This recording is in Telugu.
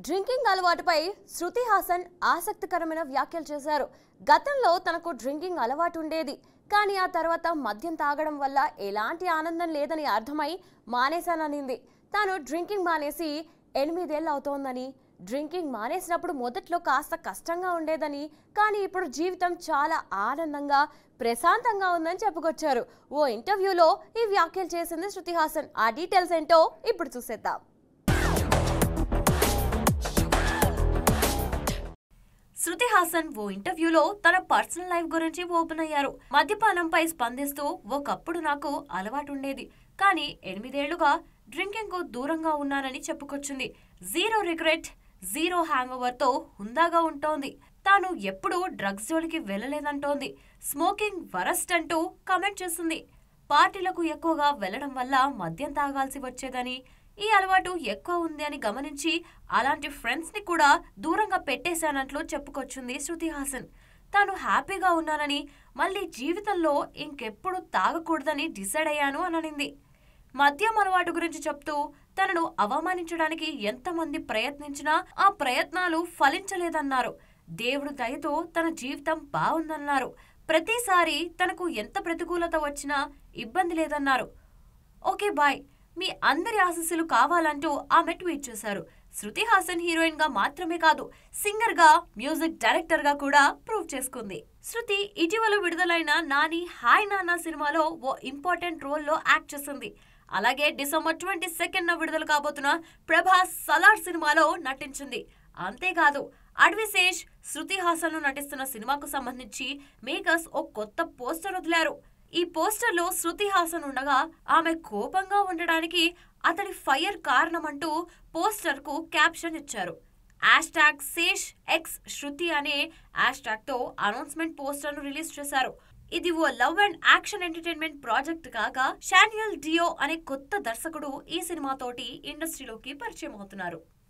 డ్రింకింగ్ అలవాటుపై శృతి హాసన్ ఆసక్తికరమైన వ్యాఖ్యలు చేశారు. గతంలో తనకు డ్రింకింగ్ అలవాటు ఉండేది, కానీ ఆ తర్వాత మద్యం తాగడం వల్ల ఎలాంటి ఆనందం లేదని అర్థమై మానేశాననింది. తాను డ్రింకింగ్ మానేసి 8 ఏళ్ళు అవుతోందని, డ్రింకింగ్ మానేసినప్పుడు మొదట్లో కాస్త కష్టంగా ఉండేదని, కానీ ఇప్పుడు జీవితం చాలా ఆనందంగా ప్రశాంతంగా ఉందని చెప్పుకొచ్చారు. ఓ ఇంటర్వ్యూలో ఈ వ్యాఖ్యలు చేసింది శృతి హాసన్. ఆ డీటెయిల్స్ ఏంటో ఇప్పుడు చూసేద్దాం. శృతి హాసన్ ఓ ఇంటర్వ్యూలో తన పర్సనల్ లైఫ్ గురించి ఓపెన్ అయ్యారు. మద్యపానంపై స్పందిస్తూ, ఒకప్పుడు నాకు అలవాటు ఉండేది, కానీ 8 ఏళ్లుగా డ్రింకింగ్ కు దూరంగా ఉన్నానని చెప్పుకొచ్చింది. Zero regret, zero hang over తో హుందాగా ఉంటోంది. తాను ఎప్పుడూ డ్రగ్స్ జోలికి వెళ్లలేదంటోంది. స్మోకింగ్ వరస్ట్ అంటూ కమెంట్ చేసింది. పార్టీలకు ఎక్కువగా వెళ్లడం వల్ల మద్యం తాగాల్సి వచ్చేదని, ఈ అలవాటు ఎక్కువ ఉంది అని గమనించి అలాంటి ఫ్రెండ్స్ ని కూడా దూరంగా పెట్టేశానంటూ చెప్పుకొచ్చింది శృతి హాసన్. తాను హ్యాపీగా ఉన్నానని, మళ్ళీ జీవితంలో ఇంకెప్పుడు తాగకూడదని డిసైడ్ అయ్యాను అననింది. మద్యం అలవాటు గురించి చెప్తూ, తనను అవమానించడానికి ఎంతమంది ప్రయత్నించినా ఆ ప్రయత్నాలు ఫలించలేదన్నారు. దేవుడు దయతో తన జీవితం బాగుందన్నారు. ప్రతిసారి తనకు ఎంత ప్రతికూలత వచ్చినా ఇబ్బంది లేదన్నారు. ఓకే బాయ్, మీ అందరి ఆశీస్సులు కావాలంటూ ఆమె ట్వీట్ చేశారు. శృతి హాసన్ హీరోయిన్ గా మాత్రమే కాదు, సింగర్ గా, మ్యూజిక్ డైరెక్టర్ గా కూడా ప్రూవ్ చేసుకుంది. శృతి ఇటీవల విడుదలైన నాని హాయ్ నాన్న సినిమాలో ఓ ఇంపార్టెంట్ రోల్లో యాక్ట్ చేసింది. అలాగే డిసెంబర్ 22న విడుదల కాబోతున్న ప్రభాస్ సలార్ సినిమాలో నటించింది. అంతేకాదు, అడ్విశేష్ శృతి హాసన్ నటిస్తున్న సినిమాకు సంబంధించి మేకర్స్ ఓ కొత్త పోస్టర్ వదిలారు. ఈ పోస్టర్లో శృతి హాసన్ ఉండగా ఆమె కోపంగా ఉండడానికి అతడి ఫైర్ కారణమంటూ పోస్టర్ కు క్యాప్షన్ ఇచ్చారు. #శేష్_X_శృతి అనే హ్యాష్‌ట్యాగ్ తో అనౌన్స్మెంట్ పోస్టర్ ను రిలీజ్ చేశారు. ఇది ఓ love and action entertainment project కాగా, షాన్యల్ డియో అనే కొత్త దర్శకుడు ఈ సినిమాతోటి ఇండస్ట్రీలోకి పరిచయం అవుతున్నారు.